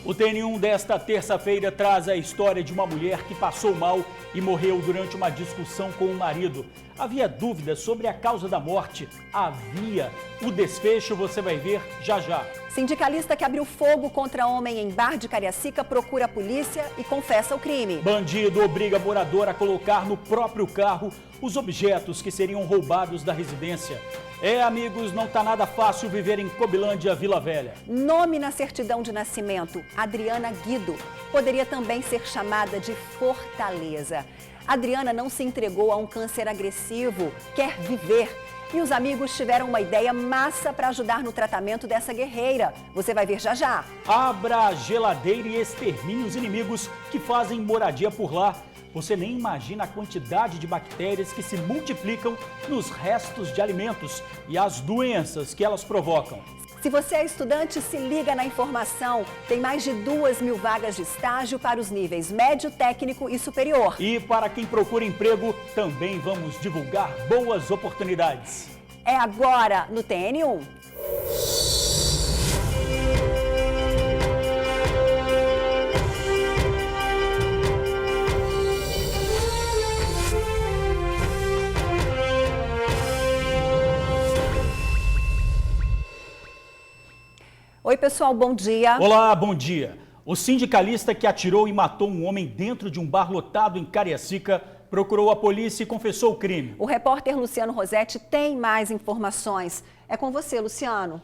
O TN1 desta terça-feira traz a história de uma mulher que passou mal e morreu durante uma discussão com o marido. Havia dúvidas sobre a causa da morte? Havia. O desfecho você vai ver já já. Sindicalista que abriu fogo contra homem em bar de Cariacica procura a polícia e confessa o crime. Bandido obriga morador a colocar no próprio carro os objetos que seriam roubados da residência. Amigos, não tá nada fácil viver em Cobilândia, Vila Velha. Nome na certidão de nascimento, Adriana Guido. Poderia também ser chamada de Fortaleza. Adriana não se entregou a um câncer agressivo, quer viver. E os amigos tiveram uma ideia massa para ajudar no tratamento dessa guerreira. Você vai ver já já. Abra a geladeira e extermine os inimigos que fazem moradia por lá. Você nem imagina a quantidade de bactérias que se multiplicam nos restos de alimentos e as doenças que elas provocam. Se você é estudante, se liga na informação. Tem mais de 2.000 vagas de estágio para os níveis médio, técnico e superior. E para quem procura emprego, também vamos divulgar boas oportunidades. É agora no TN1. Oi, pessoal, bom dia. Olá, bom dia. O sindicalista que atirou e matou um homem dentro de um bar lotado em Cariacica procurou a polícia e confessou o crime. O repórter Luciano Rosetti tem mais informações. É com você, Luciano.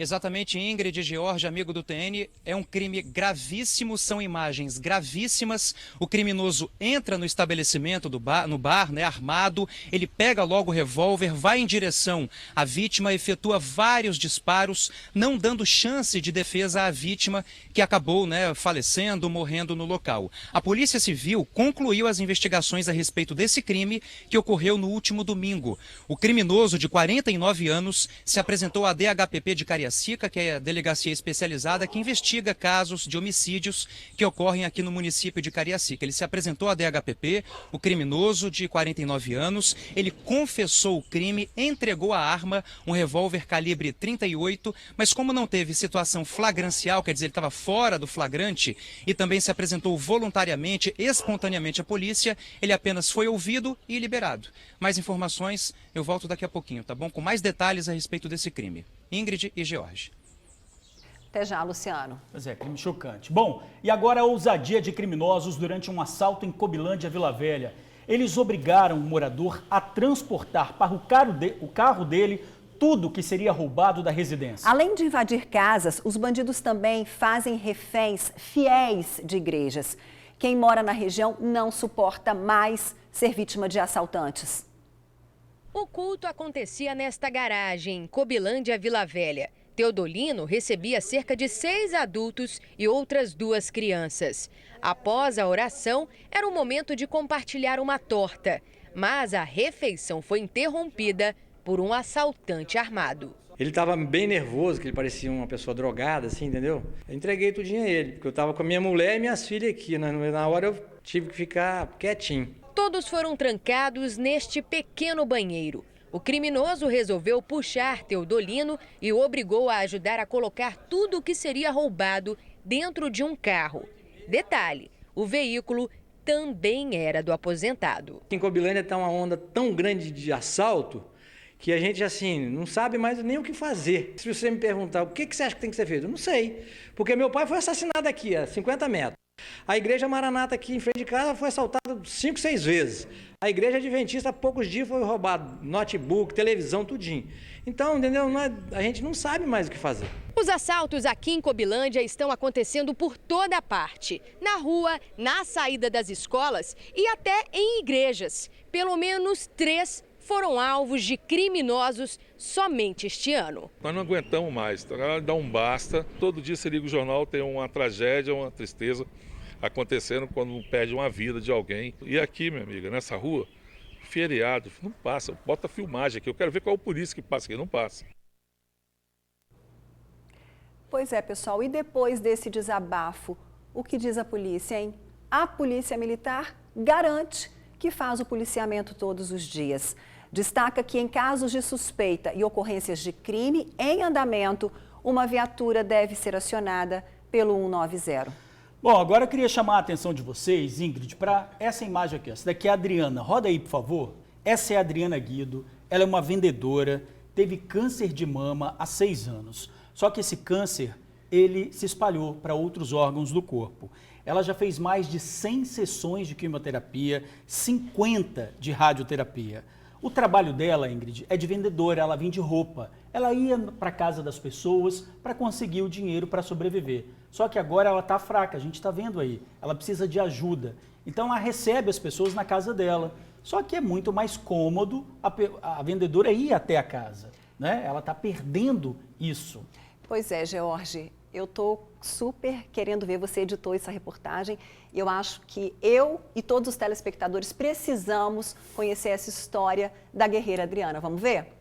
Exatamente, Ingrid e George, amigo do TN, é um crime gravíssimo, são imagens gravíssimas. O criminoso entra no estabelecimento no bar, né, armado, ele pega logo o revólver, vai em direção à vítima, efetua vários disparos, não dando chance de defesa à vítima, que acabou, né, falecendo, morrendo no local. A Polícia Civil concluiu as investigações a respeito desse crime que ocorreu no último domingo. O criminoso, de 49 anos, se apresentou à DHPP de Cariacica, que é a delegacia especializada que investiga casos de homicídios que ocorrem aqui no município de Cariacica. Ele se apresentou à DHPP, o criminoso de 49 anos, ele confessou o crime, entregou a arma, um revólver calibre 38, mas como não teve situação flagrancial, quer dizer, ele estava fora do flagrante e também se apresentou voluntariamente, espontaneamente à polícia, ele apenas foi ouvido e liberado. Mais informações eu volto daqui a pouquinho, tá bom? Com mais detalhes a respeito desse crime. Ingrid e George. Até já, Luciano. Pois é, crime chocante. Bom, e agora a ousadia de criminosos durante um assalto em Cobilândia, Vila Velha. Eles obrigaram o morador a transportar para o carro dele tudo que seria roubado da residência. Além de invadir casas, os bandidos também fazem reféns fiéis de igrejas. Quem mora na região não suporta mais ser vítima de assaltantes. O culto acontecia nesta garagem, em Cobilândia, Vila Velha. Teodolino recebia cerca de 6 adultos e outras 2 crianças. Após a oração, era o momento de compartilhar uma torta. Mas a refeição foi interrompida por um assaltante armado. Ele estava bem nervoso, que ele parecia uma pessoa drogada, assim, entendeu? Eu entreguei tudinho a ele, porque eu estava com a minha mulher e minhas filhas aqui. Na hora eu tive que ficar quietinho. Todos foram trancados neste pequeno banheiro. O criminoso resolveu puxar Teodolino e o obrigou a ajudar a colocar tudo o que seria roubado dentro de um carro. Detalhe, o veículo também era do aposentado. Em Cobilândia está uma onda tão grande de assalto que a gente, assim, não sabe mais nem o que fazer. Se você me perguntar o que você acha que tem que ser feito, eu não sei. Porque meu pai foi assassinado aqui, a 50 metros. A igreja Maranata aqui em frente de casa foi assaltada 5, 6 vezes. A igreja adventista há poucos dias foi roubado notebook, televisão, tudinho. Então, entendeu? A gente não sabe mais o que fazer. Os assaltos aqui em Cobilândia estão acontecendo por toda parte. Na rua, na saída das escolas e até em igrejas. Pelo menos 3 foram alvos de criminosos somente este ano. Nós não aguentamos mais, então dá um basta. Todo dia você liga o jornal, tem uma tragédia, uma tristeza acontecendo quando perde uma vida de alguém. E aqui, minha amiga, nessa rua, feriado, não passa, bota filmagem aqui. Eu quero ver qual é o polícia que passa aqui, não passa. Pois é, pessoal, e depois desse desabafo, o que diz a polícia, hein? A Polícia Militar garante que faz o policiamento todos os dias. Destaca que em casos de suspeita e ocorrências de crime em andamento, uma viatura deve ser acionada pelo 190. Bom, agora eu queria chamar a atenção de vocês, Ingrid, para essa imagem aqui. Essa daqui é a Adriana. Roda aí, por favor. Essa é a Adriana Guido. Ela é uma vendedora, teve câncer de mama há 6 anos. Só que esse câncer, ele se espalhou para outros órgãos do corpo. Ela já fez mais de 100 sessões de quimioterapia, 50 de radioterapia. O trabalho dela, Ingrid, é de vendedora, ela vende roupa. Ela ia para a casa das pessoas para conseguir o dinheiro para sobreviver. Só que agora ela está fraca, a gente está vendo aí. Ela precisa de ajuda. Então ela recebe as pessoas na casa dela. Só que é muito mais cômodo a vendedora ir até a casa, né? Ela está perdendo isso. Pois é, George. Eu estou super querendo ver, você editou essa reportagem, e eu acho que eu e todos os telespectadores precisamos conhecer essa história da guerreira Adriana. Vamos ver?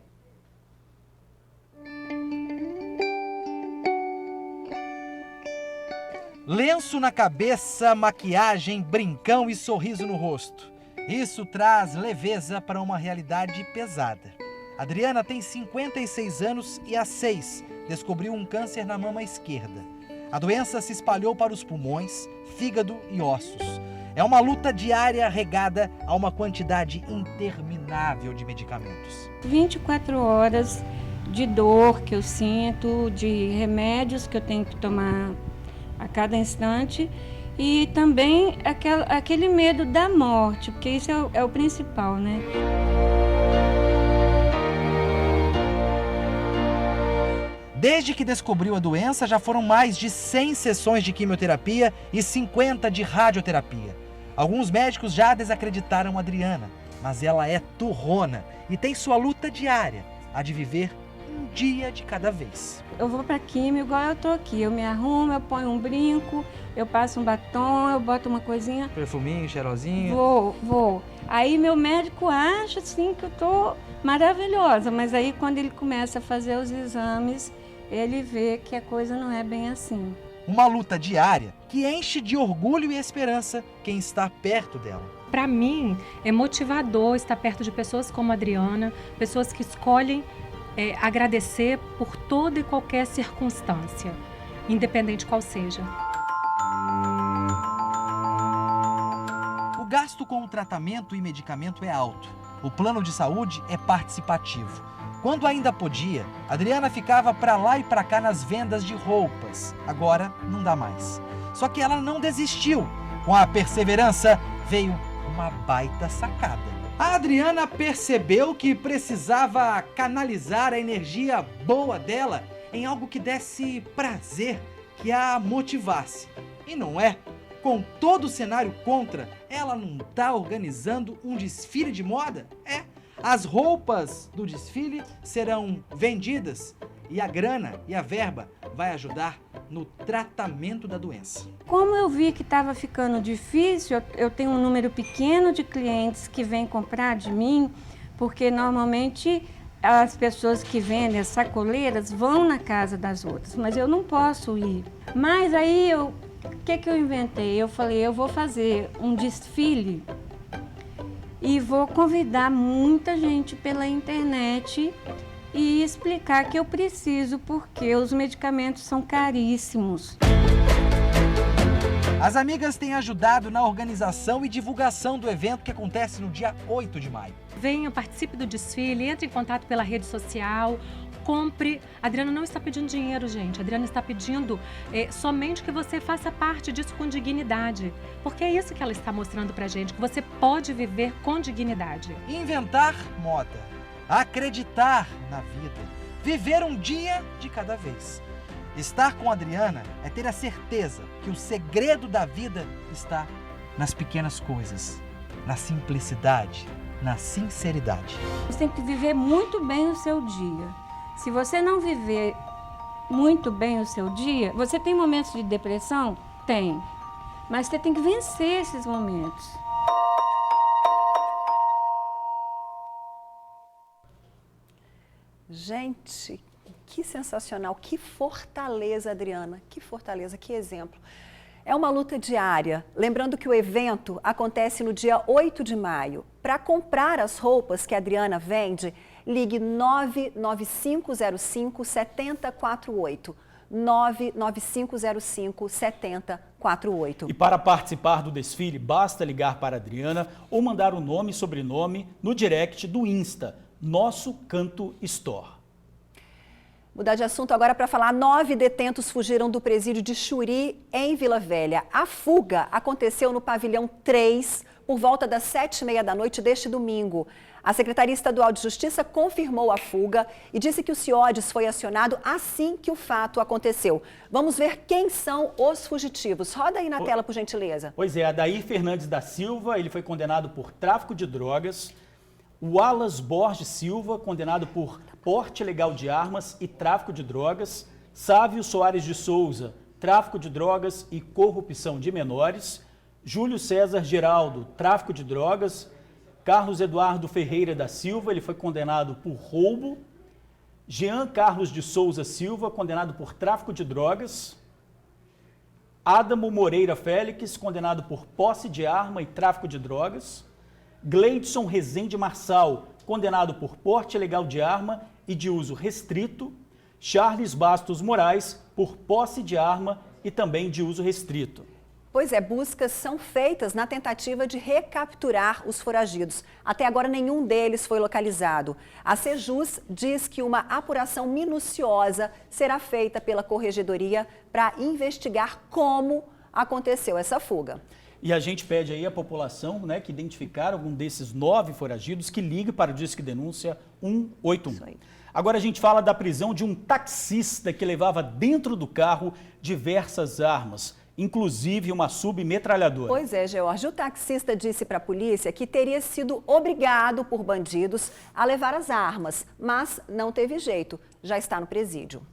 Lenço na cabeça, maquiagem, brincão e sorriso no rosto. Isso traz leveza para uma realidade pesada. Adriana tem 56 anos e há 6 descobriu um câncer na mama esquerda. A doença se espalhou para os pulmões, fígado e ossos. É uma luta diária regada a uma quantidade interminável de medicamentos. 24 horas de dor que eu sinto, de remédios que eu tenho que tomar a cada instante e também aquele medo da morte, porque isso é o principal, né? Desde que descobriu a doença, já foram mais de 100 sessões de quimioterapia e 50 de radioterapia. Alguns médicos já desacreditaram a Adriana, mas ela é turrona e tem sua luta diária, a de viver um dia de cada vez. Eu vou para quimio igual eu tô aqui, eu me arrumo, eu ponho um brinco, eu passo um batom, eu boto uma coisinha. Perfuminho, cheirosinho. Vou. Aí meu médico acha assim que eu tô maravilhosa, mas aí quando ele começa a fazer os exames, ele vê que a coisa não é bem assim. Uma luta diária que enche de orgulho e esperança quem está perto dela. Para mim, é motivador estar perto de pessoas como a Adriana, pessoas que escolhem agradecer por toda e qualquer circunstância, independente qual seja. O gasto com o tratamento e medicamento é alto. O plano de saúde é participativo. Quando ainda podia, Adriana ficava para lá e para cá nas vendas de roupas. Agora não dá mais. Só que ela não desistiu. Com a perseverança veio uma baita sacada. A Adriana percebeu que precisava canalizar a energia boa dela em algo que desse prazer, que a motivasse. E não é? Com todo o cenário contra, ela não está organizando um desfile de moda? É. As roupas do desfile serão vendidas e a grana e a verba vai ajudar no tratamento da doença. Como eu vi que estava ficando difícil, eu tenho um número pequeno de clientes que vêm comprar de mim, porque normalmente as pessoas que vendem as sacoleiras vão na casa das outras, mas eu não posso ir. Mas aí o que eu inventei? Eu falei, eu vou fazer um desfile e vou convidar muita gente pela internet e explicar que eu preciso, porque os medicamentos são caríssimos. As amigas têm ajudado na organização e divulgação do evento que acontece no dia 8 de maio. Venha, participe do desfile, entre em contato pela rede social, compre. A Adriana não está pedindo dinheiro, gente. A Adriana está pedindo somente que você faça parte disso com dignidade. Porque é isso que ela está mostrando pra gente, que você pode viver com dignidade. Inventar moda, acreditar na vida, viver um dia de cada vez. Estar com a Adriana é ter a certeza que o segredo da vida está nas pequenas coisas, na simplicidade, na sinceridade. Você tem que viver muito bem o seu dia. Se você não viver muito bem o seu dia, você tem momentos de depressão? Tem. Mas você tem que vencer esses momentos. Gente, que sensacional, que fortaleza, Adriana, que fortaleza, que exemplo. É uma luta diária. Lembrando que o evento acontece no dia 8 de maio. Para comprar as roupas que a Adriana vende, ligue 99505-7048. 99505-7048. E para participar do desfile, basta ligar para a Adriana ou mandar o nome e sobrenome no direct do Insta, Nosso Canto Store. Mudar de assunto agora para falar, 9 detentos fugiram do presídio de Xuri, em Vila Velha. A fuga aconteceu no pavilhão 3, por volta das 7h30 da noite deste domingo. A Secretaria Estadual de Justiça confirmou a fuga e disse que o CIODES foi acionado assim que o fato aconteceu. Vamos ver quem são os fugitivos. Roda aí na tela, por gentileza. Pois é, Adair Fernandes da Silva, ele foi condenado por tráfico de drogas. O Alas Borges Silva, condenado por porte ilegal de armas e tráfico de drogas. Sávio Soares de Souza, tráfico de drogas e corrupção de menores. Júlio César Geraldo, tráfico de drogas. Carlos Eduardo Ferreira da Silva, ele foi condenado por roubo. Jean Carlos de Souza Silva, condenado por tráfico de drogas. Adamo Moreira Félix, condenado por posse de arma e tráfico de drogas. Gleidson Rezende Marçal, condenado por porte ilegal de arma e de uso restrito. Charles Bastos Moraes, por posse de arma e também de uso restrito. Pois é, buscas são feitas na tentativa de recapturar os foragidos. Até agora, nenhum deles foi localizado. A Sejus diz que uma apuração minuciosa será feita pela Corregedoria para investigar como aconteceu essa fuga. E a gente pede aí à população, né, que identificar algum desses 9 foragidos, que ligue para o Disque Denúncia 181. Agora a gente fala da prisão de um taxista que levava dentro do carro diversas armas, inclusive uma submetralhadora. Pois é, George, o taxista disse para a polícia que teria sido obrigado por bandidos a levar as armas, mas não teve jeito, já está no presídio.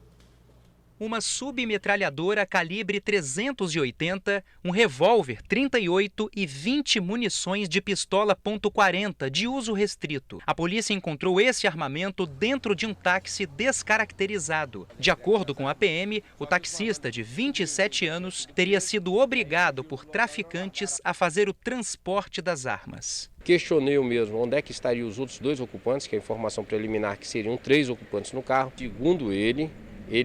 Uma submetralhadora calibre 380, um revólver 38 e 20 munições de pistola .40 de uso restrito. A polícia encontrou esse armamento dentro de um táxi descaracterizado. De acordo com a PM, o taxista de 27 anos teria sido obrigado por traficantes a fazer o transporte das armas. Questionei mesmo onde é que estariam os outros 2 ocupantes, que é a informação preliminar que seriam 3 ocupantes no carro. Segundo ele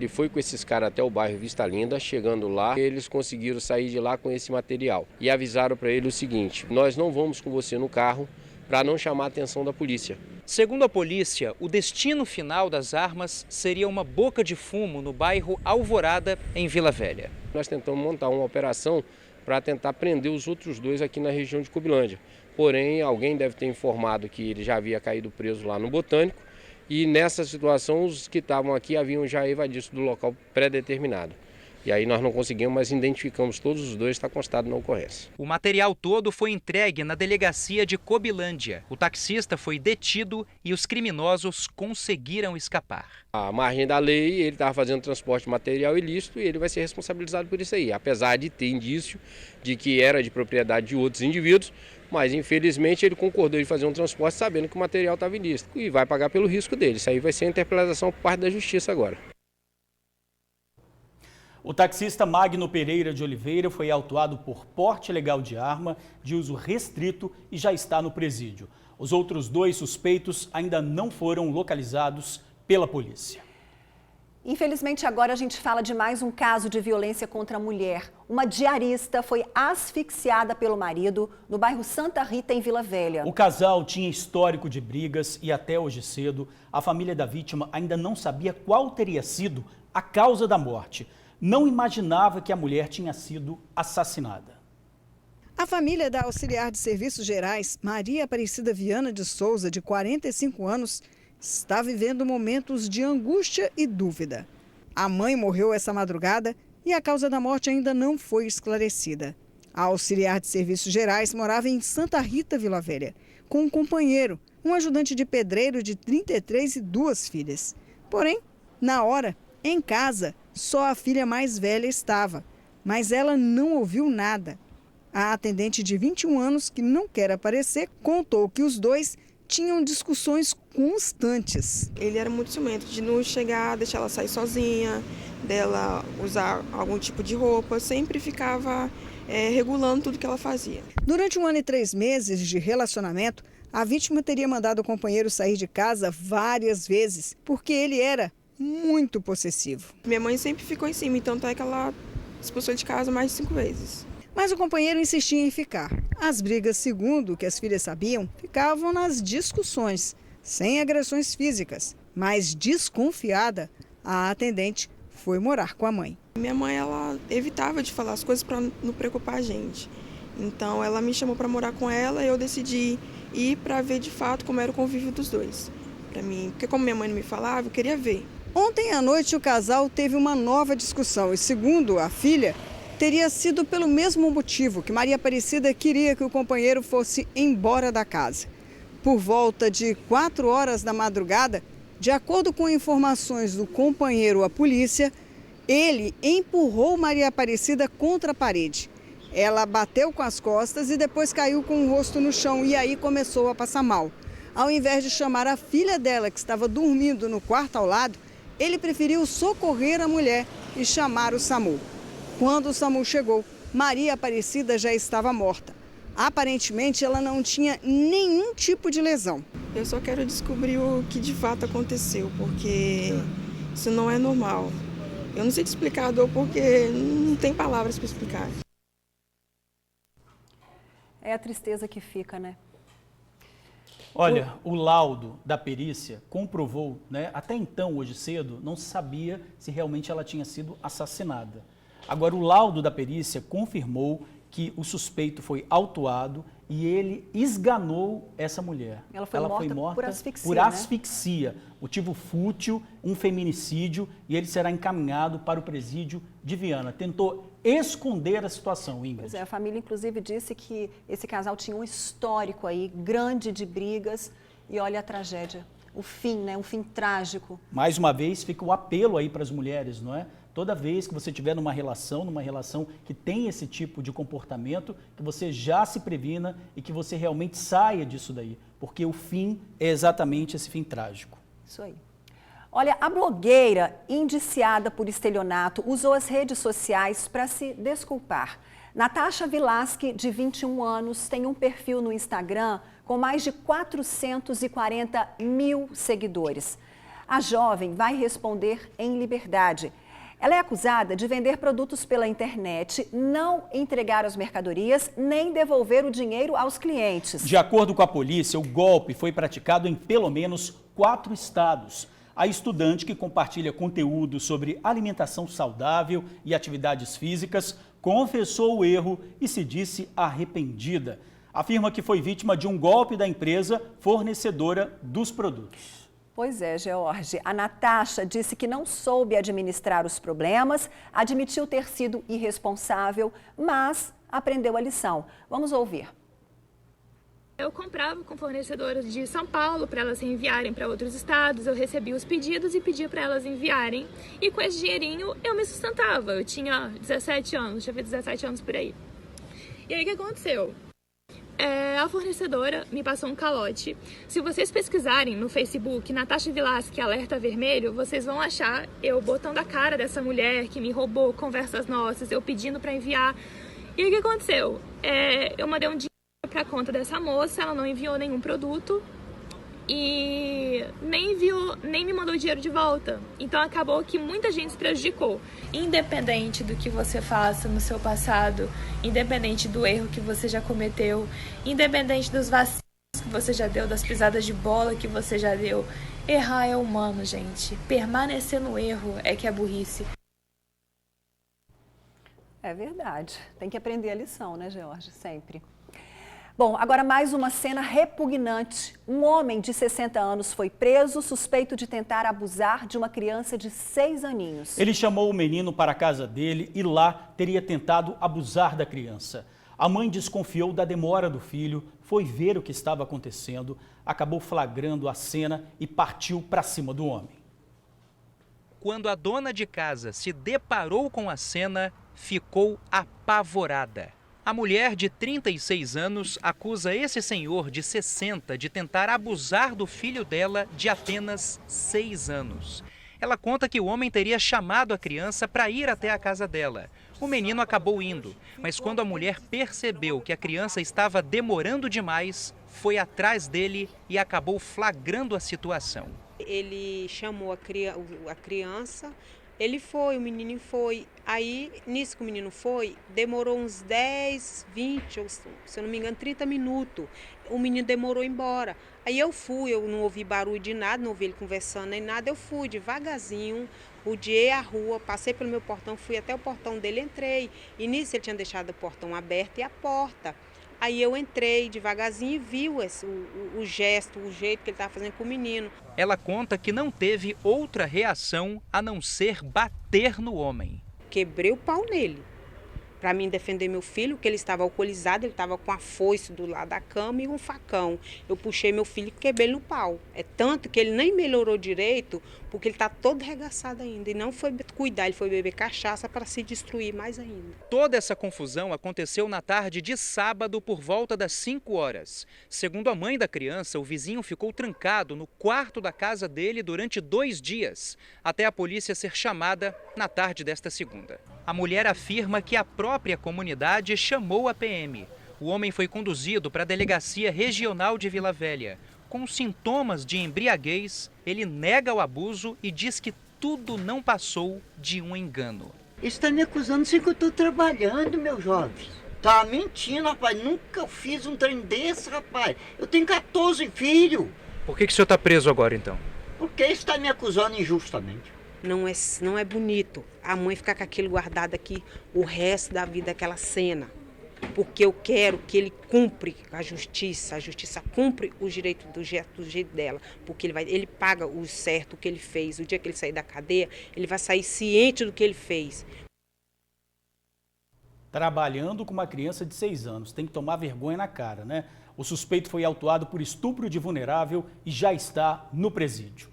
foi com esses caras até o bairro Vista Linda. Chegando lá, eles conseguiram sair de lá com esse material. E avisaram para ele o seguinte: nós não vamos com você no carro para não chamar a atenção da polícia. Segundo a polícia, o destino final das armas seria uma boca de fumo no bairro Alvorada, em Vila Velha. Nós tentamos montar uma operação para tentar prender os outros 2 aqui na região de Cobilândia. Porém, alguém deve ter informado que ele já havia caído preso lá no Botânico. E nessa situação, os que estavam aqui haviam já evadido do local pré-determinado. E aí nós não conseguimos, mas identificamos todos os 2, está constado na ocorrência. O material todo foi entregue na delegacia de Cobilândia. O taxista foi detido e os criminosos conseguiram escapar. À margem da lei, ele estava fazendo transporte de material ilícito e ele vai ser responsabilizado por isso aí. Apesar de ter indício de que era de propriedade de outros indivíduos, mas infelizmente ele concordou em fazer um transporte sabendo que o material estava ilícito e vai pagar pelo risco dele. Isso aí vai ser a interpretação por parte da justiça agora. O taxista Magno Pereira de Oliveira foi autuado por porte ilegal de arma de uso restrito e já está no presídio. Os outros 2 suspeitos ainda não foram localizados pela polícia. Infelizmente, agora a gente fala de mais um caso de violência contra a mulher. Uma diarista foi asfixiada pelo marido no bairro Santa Rita, em Vila Velha. O casal tinha histórico de brigas e até hoje cedo, a família da vítima ainda não sabia qual teria sido a causa da morte. Não imaginava que a mulher tinha sido assassinada. A família da auxiliar de serviços gerais, Maria Aparecida Viana de Souza, de 45 anos, está vivendo momentos de angústia e dúvida. A mãe morreu essa madrugada e a causa da morte ainda não foi esclarecida. A auxiliar de serviços gerais morava em Santa Rita, Vila Velha, com um companheiro, um ajudante de pedreiro de 33 e 2 filhas. Porém, na hora, em casa, só a filha mais velha estava, mas ela não ouviu nada. A atendente de 21 anos, que não quer aparecer, contou que os 2 tinham discussões constantes. Ele era muito ciumento de não chegar, deixar ela sair sozinha, dela usar algum tipo de roupa, sempre ficava regulando tudo que ela fazia. Durante 1 ano e 3 meses de relacionamento, a vítima teria mandado o companheiro sair de casa várias vezes, porque ele era muito possessivo. Minha mãe sempre ficou em cima, então até que ela expulsou de casa mais de 5 vezes. Mas o companheiro insistia em ficar. As brigas, segundo o que as filhas sabiam, ficavam nas discussões, sem agressões físicas. Mas desconfiada, a atendente foi morar com a mãe. Minha mãe, ela evitava de falar as coisas para não preocupar a gente. Então ela me chamou para morar com ela e eu decidi ir para ver de fato como era o convívio dos dois. Para mim, porque como minha mãe não me falava, eu queria ver. Ontem à noite o casal teve uma nova discussão e, segundo a filha, teria sido pelo mesmo motivo que Maria Aparecida queria que o companheiro fosse embora da casa. Por volta de 4 horas da madrugada, de acordo com informações do companheiro à polícia, ele empurrou Maria Aparecida contra a parede. Ela bateu com as costas e depois caiu com o rosto no chão e aí começou a passar mal. Ao invés de chamar a filha dela, que estava dormindo no quarto ao lado, ele preferiu socorrer a mulher e chamar o SAMU. Quando o SAMU chegou, Maria Aparecida já estava morta. Aparentemente, ela não tinha nenhum tipo de lesão. Eu só quero descobrir o que de fato aconteceu, porque isso não é normal. Eu não sei te explicar a dor porque não tem palavras para explicar. É a tristeza que fica, né? Olha, o laudo da perícia comprovou, né? Até então, hoje cedo, não se sabia se realmente ela tinha sido assassinada. Agora, o laudo da perícia confirmou que o suspeito foi autuado e ele esganou essa mulher. Ela foi morta por asfixia, por asfixia, motivo fútil, um feminicídio, e ele será encaminhado para o presídio de Viana. Tentou esconder a situação, Ingrid. Pois é, a família inclusive disse que esse casal tinha um histórico aí grande de brigas e olha a tragédia, o fim, né? Um fim trágico. Mais uma vez fica o apelo aí para as mulheres, não é? Toda vez que você estiver numa relação que tem esse tipo de comportamento, que você já se previna e que você realmente saia disso daí, porque o fim é exatamente esse fim trágico. Isso aí. Olha, a blogueira indiciada por estelionato usou as redes sociais para se desculpar. Natasha Vilasque, de 21 anos, tem um perfil no Instagram com mais de 440 mil seguidores. A jovem vai responder em liberdade. Ela é acusada de vender produtos pela internet, não entregar as mercadorias, nem devolver o dinheiro aos clientes. De acordo com a polícia, o golpe foi praticado em pelo menos 4 estados. A estudante que compartilha conteúdo sobre alimentação saudável e atividades físicas confessou o erro e se disse arrependida. Afirma que foi vítima de um golpe da empresa fornecedora dos produtos. Pois é, George. A Natasha disse que não soube administrar os problemas, admitiu ter sido irresponsável, mas aprendeu a lição. Vamos ouvir. Eu comprava com fornecedoras de São Paulo para elas enviarem para outros estados, eu recebia os pedidos e pedia para elas enviarem. E com esse dinheirinho eu me sustentava. Eu tinha 17 anos, já fiz 17 anos por aí. E aí o que aconteceu? A fornecedora me passou um calote. Se vocês pesquisarem no Facebook Natasha Vilasque Alerta Vermelho, vocês vão achar eu botando a cara dessa mulher que me roubou conversas nossas, eu pedindo para enviar. E o que aconteceu? Eu mandei um dinheiro para a conta dessa moça, ela não enviou nenhum produto e nem me mandou o dinheiro de volta. Então acabou que muita gente se prejudicou. Independente do que você faça no seu passado, independente do erro que você já cometeu, independente dos vacilos que você já deu, das pisadas de bola que você já deu, errar é humano, gente. Permanecer no erro é que é burrice. É verdade. Tem que aprender a lição, né, George? Sempre. Bom, agora mais uma cena repugnante. Um homem de 60 anos foi preso, suspeito de tentar abusar de uma criança de 6 aninhos. Ele chamou o menino para a casa dele e lá teria tentado abusar da criança. A mãe desconfiou da demora do filho, foi ver o que estava acontecendo, acabou flagrando a cena e partiu para cima do homem. Quando a dona de casa se deparou com a cena, ficou apavorada. A mulher de 36 anos acusa esse senhor de 60 de tentar abusar do filho dela de apenas 6 anos. Ela conta que o homem teria chamado a criança para ir até a casa dela. O menino acabou indo, mas quando a mulher percebeu que a criança estava demorando demais, foi atrás dele e acabou flagrando a situação. Ele chamou a criança, ele foi, o menino foi. Aí, nisso que o menino foi, demorou uns 10, 20, ou, se eu não me engano, 30 minutos. O menino demorou embora. Aí eu fui, eu não ouvi barulho de nada, não ouvi ele conversando nem nada. Eu fui devagarzinho, rodeei a rua, passei pelo meu portão, fui até o portão dele, entrei. E nisso ele tinha deixado o portão aberto e a porta. Aí eu entrei devagarzinho e vi o gesto, o jeito que ele estava fazendo com o menino. Ela conta que não teve outra reação a não ser bater no homem. Quebrei o pau nele, para mim defender meu filho, que ele estava alcoolizado, ele estava com a foice do lado da cama e um facão. Eu puxei meu filho e quebrei ele no pau. É tanto que ele nem melhorou direito, porque ele está todo arregaçado ainda. E não foi cuidar, ele foi beber cachaça para se destruir mais ainda. Toda essa confusão aconteceu na tarde de sábado por volta das 5 horas. Segundo a mãe da criança, o vizinho ficou trancado no quarto da casa dele durante 2 dias, até a polícia ser chamada na tarde desta segunda. A mulher afirma que a própria comunidade chamou a PM. O homem foi conduzido para a Delegacia Regional de Vila Velha. Com sintomas de embriaguez, ele nega o abuso e diz que tudo não passou de um engano. Está me acusando assim que eu estou trabalhando, meu jovem. Tá mentindo, rapaz. Nunca fiz um trem desse, rapaz. Eu tenho 14 filhos. Por que o senhor está preso agora, então? Porque está me acusando injustamente. Não é bonito a mãe ficar com aquilo guardado aqui o resto da vida, aquela cena. Porque eu quero que ele cumpra a justiça cumpre os direitos do jeito dela. Porque ele paga o certo que ele fez. O dia que ele sair da cadeia, ele vai sair ciente do que ele fez. Trabalhando com uma criança de 6 anos, tem que tomar vergonha na cara, né? O suspeito foi autuado por estupro de vulnerável e já está no presídio.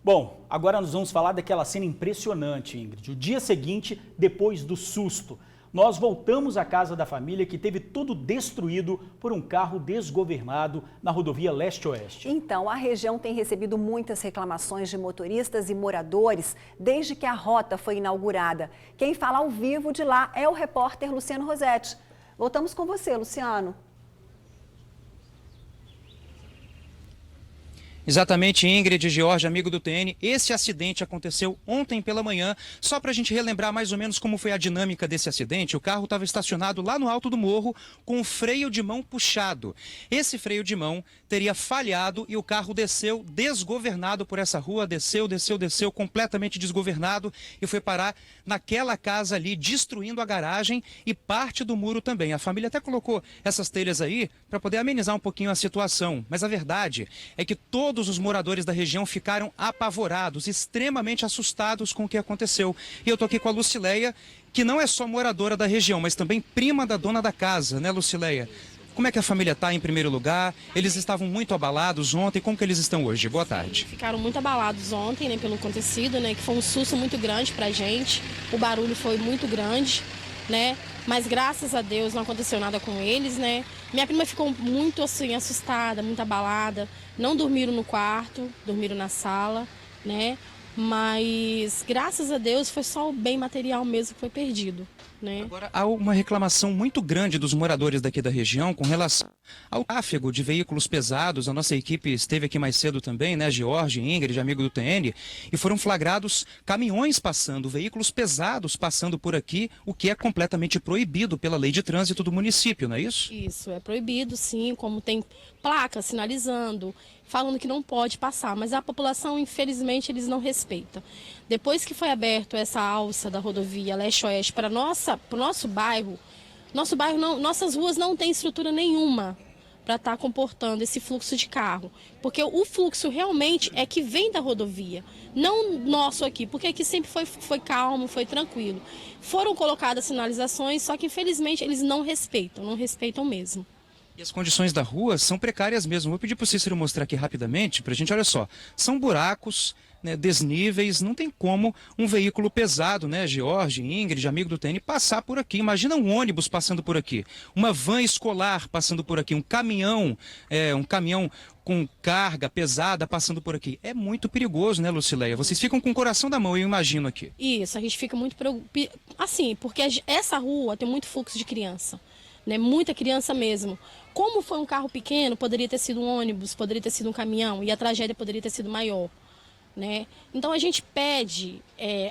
Bom, agora nós vamos falar daquela cena impressionante, Ingrid. O dia seguinte, depois do susto, nós voltamos à casa da família que teve tudo destruído por um carro desgovernado na rodovia Leste-Oeste. Então, a região tem recebido muitas reclamações de motoristas e moradores desde que a rota foi inaugurada. Quem fala ao vivo de lá é o repórter Luciano Rosetti. Voltamos com você, Luciano. Exatamente, Ingrid, George, amigo do TN. Esse acidente aconteceu ontem pela manhã. Só para a gente relembrar mais ou menos como foi a dinâmica desse acidente, o carro estava estacionado lá no alto do morro com o freio de mão puxado. Esse freio de mão teria falhado e o carro desceu desgovernado por essa rua, desceu, completamente desgovernado e foi parar naquela casa ali, destruindo a garagem e parte do muro também. A família até colocou essas telhas aí para poder amenizar um pouquinho a situação, mas a verdade é que todos os moradores da região ficaram apavorados, extremamente assustados com o que aconteceu. E eu tô aqui com a Lucileia, que não é só moradora da região, mas também prima da dona da casa, né, Lucileia? Como é que a família está em primeiro lugar? Eles estavam muito abalados ontem, como que eles estão hoje? Boa tarde. Ficaram muito abalados ontem, né, pelo acontecido, né, que foi um susto muito grande pra gente. O barulho foi muito grande, né? Mas graças a Deus não aconteceu nada com eles, né? Minha prima ficou muito assim assustada, muito abalada. Não dormiram no quarto, dormiram na sala, né? Mas graças a Deus foi só o bem material mesmo que foi perdido, né? Agora há uma reclamação muito grande dos moradores daqui da região com relação ao tráfego de veículos pesados. A nossa equipe esteve aqui mais cedo também, né? George, Ingrid, amigo do TN, e foram flagrados caminhões passando, veículos pesados passando por aqui, o que é completamente proibido pela lei de trânsito do município, não é isso? Isso, é proibido sim, como tem placa sinalizando, falando que não pode passar, mas a população, infelizmente, eles não respeitam. Depois que foi aberto essa alça da rodovia Leste-Oeste para o nosso bairro nossas ruas não têm estrutura nenhuma para estar comportando esse fluxo de carro, porque o fluxo realmente é que vem da rodovia, não nosso aqui, porque aqui sempre foi calmo, foi tranquilo. Foram colocadas sinalizações, só que infelizmente eles não respeitam mesmo. E as condições da rua são precárias mesmo. Vou pedir para o Cícero mostrar aqui rapidamente para a gente. Olha só, são buracos, né, desníveis, não tem como um veículo pesado, né, George, Ingrid, amigo do TN, passar por aqui. Imagina um ônibus passando por aqui, uma van escolar passando por aqui, um caminhão com carga pesada passando por aqui. É muito perigoso, né, Lucileia? Vocês ficam com o coração da mão, eu imagino aqui. Isso, a gente fica muito preocupado, assim, porque essa rua tem muito fluxo de criança, né, muita criança mesmo. Como foi um carro pequeno, poderia ter sido um ônibus, poderia ter sido um caminhão, e a tragédia poderia ter sido maior, né? Então a gente pede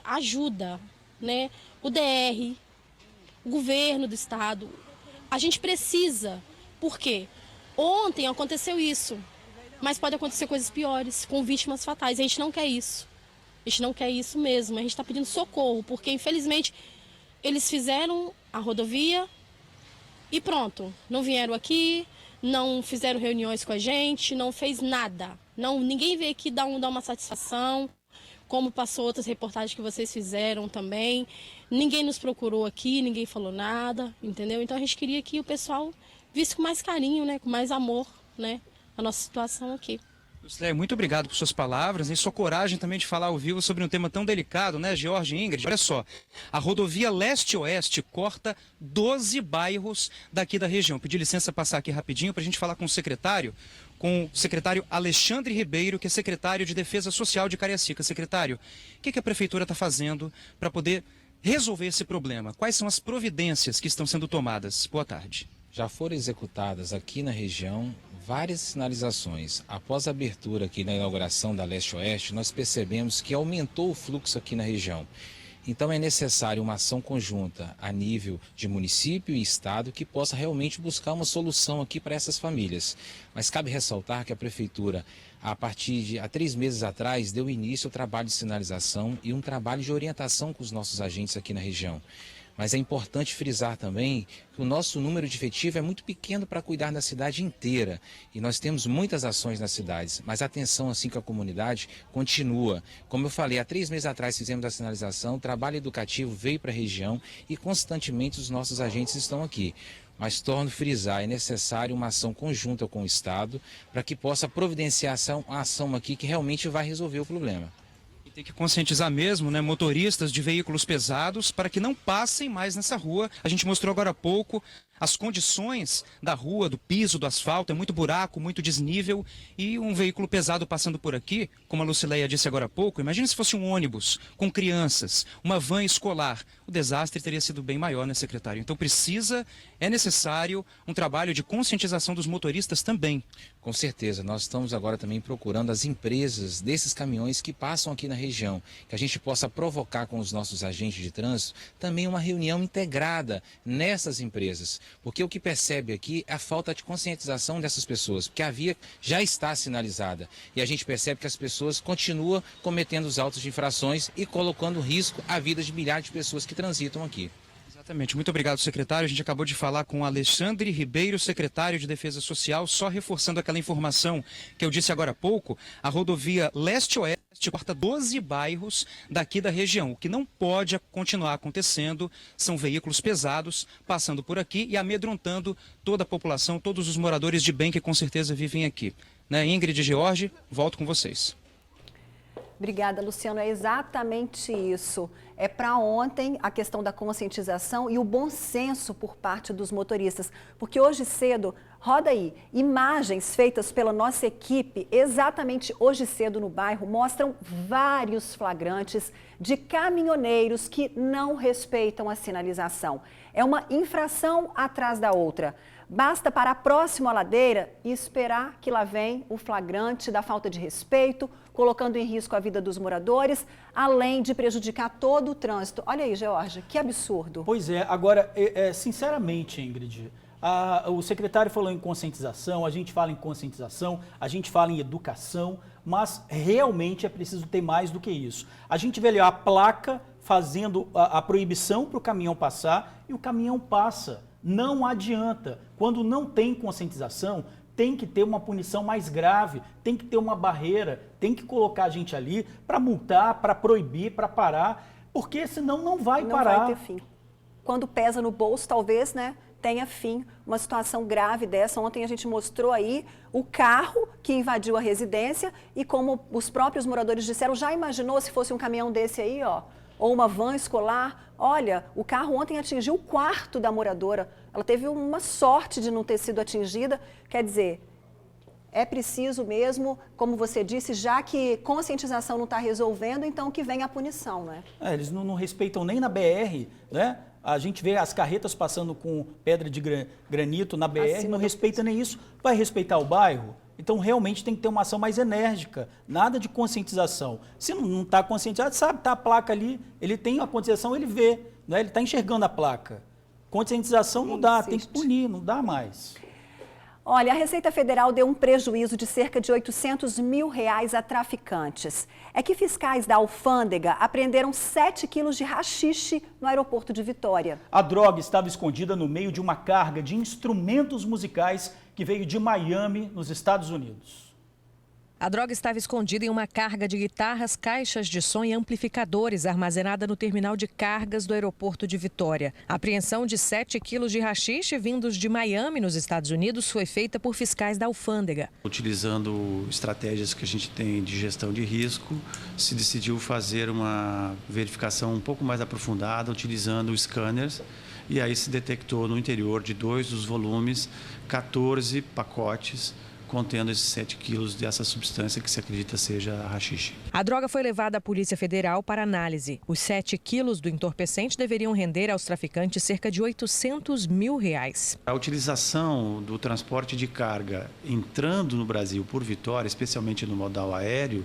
ajuda, né? O DR, o governo do estado, a gente precisa, por quê? Ontem aconteceu isso, mas pode acontecer coisas piores, com vítimas fatais, a gente não quer isso. A gente não quer isso mesmo, a gente está pedindo socorro, porque infelizmente eles fizeram a rodovia e pronto, não vieram aqui, não fizeram reuniões com a gente, não fez nada. Ninguém veio aqui dar uma satisfação, como passou outras reportagens que vocês fizeram também. Ninguém nos procurou aqui, ninguém falou nada, entendeu? Então a gente queria que o pessoal visse com mais carinho, né, com mais amor, né, a nossa situação aqui. Lucileia, muito obrigado por suas palavras e sua coragem também de falar ao vivo sobre um tema tão delicado, né, George e Ingrid? Olha só, a rodovia leste-oeste corta 12 bairros daqui da região. Pedi licença passar aqui rapidinho para a gente falar com o secretário Alexandre Ribeiro, que é secretário de Defesa Social de Cariacica. Secretário, o que a prefeitura está fazendo para poder resolver esse problema? Quais são as providências que estão sendo tomadas? Boa tarde. Já foram executadas aqui na região várias sinalizações. Após a abertura aqui na inauguração da Leste-Oeste, nós percebemos que aumentou o fluxo aqui na região. Então é necessário uma ação conjunta a nível de município e estado que possa realmente buscar uma solução aqui para essas famílias. Mas cabe ressaltar que a prefeitura, há 3 meses atrás, deu início ao trabalho de sinalização e um trabalho de orientação com os nossos agentes aqui na região. Mas é importante frisar também que o nosso número de efetivo é muito pequeno para cuidar da cidade inteira. E nós temos muitas ações nas cidades, mas a atenção assim com a comunidade continua. Como eu falei, há 3 meses atrás fizemos a sinalização, o trabalho educativo veio para a região e constantemente os nossos agentes estão aqui. Mas torno a frisar, é necessário uma ação conjunta com o Estado para que possa providenciar a ação aqui que realmente vai resolver o problema. Tem que conscientizar mesmo, né, motoristas de veículos pesados para que não passem mais nessa rua. A gente mostrou agora há pouco as condições da rua, do piso, do asfalto, é muito buraco, muito desnível e um veículo pesado passando por aqui, como a Lucileia disse agora há pouco, imagine se fosse um ônibus com crianças, uma van escolar, o desastre teria sido bem maior, né, secretário? Então é necessário um trabalho de conscientização dos motoristas também. Com certeza, nós estamos agora também procurando as empresas desses caminhões que passam aqui na região, que a gente possa provocar com os nossos agentes de trânsito também uma reunião integrada nessas empresas. Porque o que percebe aqui é a falta de conscientização dessas pessoas, porque a via já está sinalizada e a gente percebe que as pessoas continuam cometendo os autos de infrações e colocando em risco a vida de milhares de pessoas que transitam aqui. Exatamente. Muito obrigado, secretário. A gente acabou de falar com Alexandre Ribeiro, secretário de Defesa Social, só reforçando aquela informação que eu disse agora há pouco, a rodovia leste-oeste corta 12 bairros daqui da região. O que não pode continuar acontecendo são veículos pesados passando por aqui e amedrontando toda a população, todos os moradores de bem que com certeza vivem aqui. Né? Ingrid e George, volto com vocês. Obrigada, Luciano. É exatamente isso. É para ontem a questão da conscientização e o bom senso por parte dos motoristas. Porque hoje cedo, roda aí, imagens feitas pela nossa equipe, exatamente hoje cedo no bairro, mostram vários flagrantes de caminhoneiros que não respeitam a sinalização. É uma infração atrás da outra. Basta parar próximo à ladeira e esperar que lá vem o flagrante da falta de respeito, colocando em risco a vida dos moradores, além de prejudicar todo o trânsito. Olha aí, George, que absurdo. Pois é, agora, sinceramente, Ingrid, o secretário falou em conscientização, a gente fala em conscientização, a gente fala em educação, mas realmente é preciso ter mais do que isso. A gente vê ali a placa fazendo a proibição para o caminhão passar e o caminhão passa. Não adianta. Quando não tem conscientização, tem que ter uma punição mais grave, tem que ter uma barreira, tem que colocar a gente ali para multar, para proibir, para parar, porque senão não vai parar. Não vai ter fim. Quando pesa no bolso, talvez, né, tenha fim uma situação grave dessa. Ontem a gente mostrou aí o carro que invadiu a residência e como os próprios moradores disseram, já imaginou se fosse um caminhão desse aí, ó, ou uma van escolar? Olha, o carro ontem atingiu o quarto da moradora. Ela teve uma sorte de não ter sido atingida. Quer dizer, é preciso mesmo, como você disse, já que conscientização não está resolvendo, então que venha a punição, né? Eles não respeitam nem na BR, né? A gente vê as carretas passando com pedra de granito na BR, não respeita nem isso. Vai respeitar o bairro? Então, realmente tem que ter uma ação mais enérgica, nada de conscientização. Se não está conscientizado, sabe, está a placa ali, ele tem a conscientização, ele vê, né? Ele está enxergando a placa. Conscientização não dá, tem que punir, não dá mais. Olha, a Receita Federal deu um prejuízo de cerca de R$800 mil a traficantes. É que fiscais da alfândega apreenderam 7 quilos de haxixe no aeroporto de Vitória. A droga estava escondida no meio de uma carga de instrumentos musicais que veio de Miami, nos Estados Unidos. A droga estava escondida em uma carga de guitarras, caixas de som e amplificadores armazenada no terminal de cargas do aeroporto de Vitória. A apreensão de 7 quilos de haxixe vindos de Miami, nos Estados Unidos, foi feita por fiscais da alfândega. Utilizando estratégias que a gente tem de gestão de risco, se decidiu fazer uma verificação um pouco mais aprofundada, utilizando scanners, e aí se detectou no interior de 2 dos volumes 14 pacotes contendo esses 7 quilos dessa substância que se acredita seja haxixe. A droga foi levada à Polícia Federal para análise. Os 7 quilos do entorpecente deveriam render aos traficantes cerca de R$800 mil. A utilização do transporte de carga entrando no Brasil por Vitória, especialmente no modal aéreo,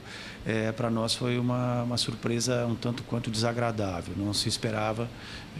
para nós foi uma surpresa um tanto quanto desagradável. Não se esperava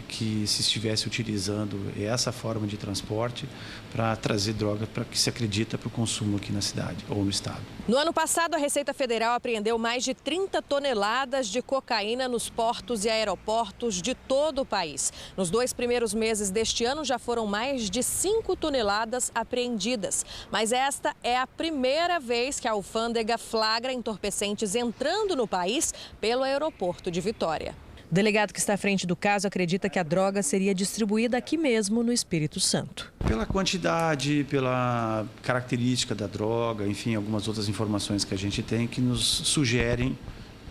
que se estivesse utilizando essa forma de transporte para trazer droga para que se acredita para o consumo aqui na cidade ou no estado. No ano passado, a Receita Federal apreendeu mais de 30 toneladas de cocaína nos portos e aeroportos de todo o país. Nos 2 primeiros meses deste ano, já foram mais de 5 toneladas apreendidas. Mas esta é a primeira vez que a alfândega flagra entorpecentes entrando no país pelo aeroporto de Vitória. O delegado que está à frente do caso acredita que a droga seria distribuída aqui mesmo no Espírito Santo. Pela quantidade, pela característica da droga, enfim, algumas outras informações que a gente tem que nos sugerem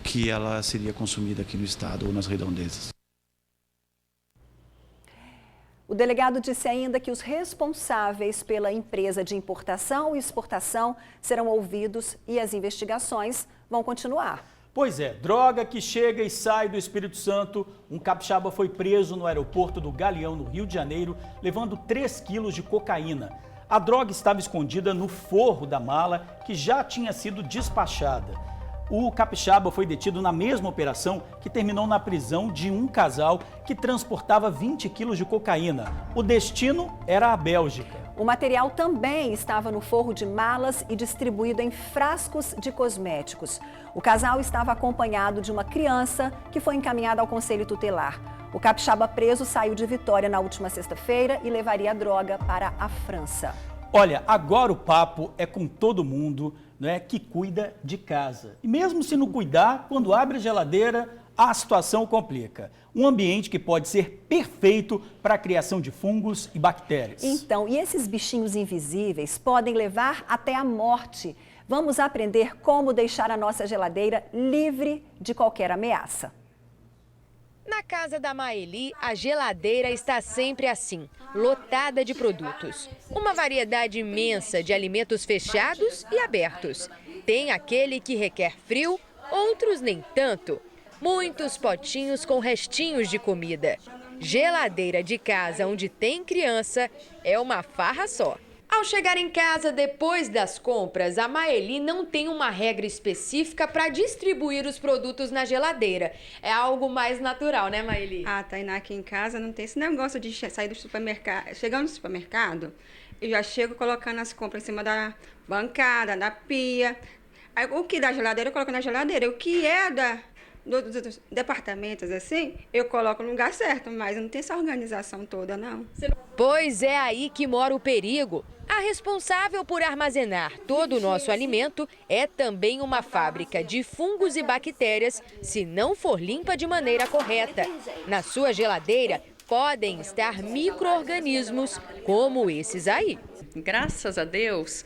que ela seria consumida aqui no estado ou nas redondezas. O delegado disse ainda que os responsáveis pela empresa de importação e exportação serão ouvidos e as investigações vão continuar. Pois é, droga que chega e sai do Espírito Santo. Um capixaba foi preso no aeroporto do Galeão, no Rio de Janeiro, levando 3 quilos de cocaína. A droga estava escondida no forro da mala, que já tinha sido despachada. O capixaba foi detido na mesma operação que terminou na prisão de um casal que transportava 20 quilos de cocaína. O destino era a Bélgica. O material também estava no forro de malas e distribuído em frascos de cosméticos. O casal estava acompanhado de uma criança que foi encaminhada ao Conselho Tutelar. O capixaba preso saiu de Vitória na última sexta-feira e levaria a droga para a França. Olha, agora o papo é com todo mundo, né, que cuida de casa. E mesmo se não cuidar, quando abre a geladeira, a situação complica. Um ambiente que pode ser perfeito para a criação de fungos e bactérias. Então, e esses bichinhos invisíveis podem levar até a morte. Vamos aprender como deixar a nossa geladeira livre de qualquer ameaça. Na casa da Maeli, a geladeira está sempre assim, lotada de produtos. Uma variedade imensa de alimentos fechados e abertos. Tem aquele que requer frio, outros nem tanto. Muitos potinhos com restinhos de comida. Geladeira de casa onde tem criança é uma farra só. Ao chegar em casa depois das compras, a Maeli não tem uma regra específica para distribuir os produtos na geladeira. É algo mais natural, né, Maeli? A Tainá aqui em casa não tem esse negócio de sair do supermercado. Chegando no supermercado, eu já chego colocando as compras em cima da bancada, da pia. Aí, o que da geladeira eu coloco na geladeira. O que é dos departamentos, assim, eu coloco no lugar certo, mas não tem essa organização toda, não. Pois é aí que mora o perigo. A responsável por armazenar todo o nosso alimento é também uma fábrica de fungos e bactérias, se não for limpa de maneira correta. Na sua geladeira podem estar micro-organismos como esses aí. Graças a Deus,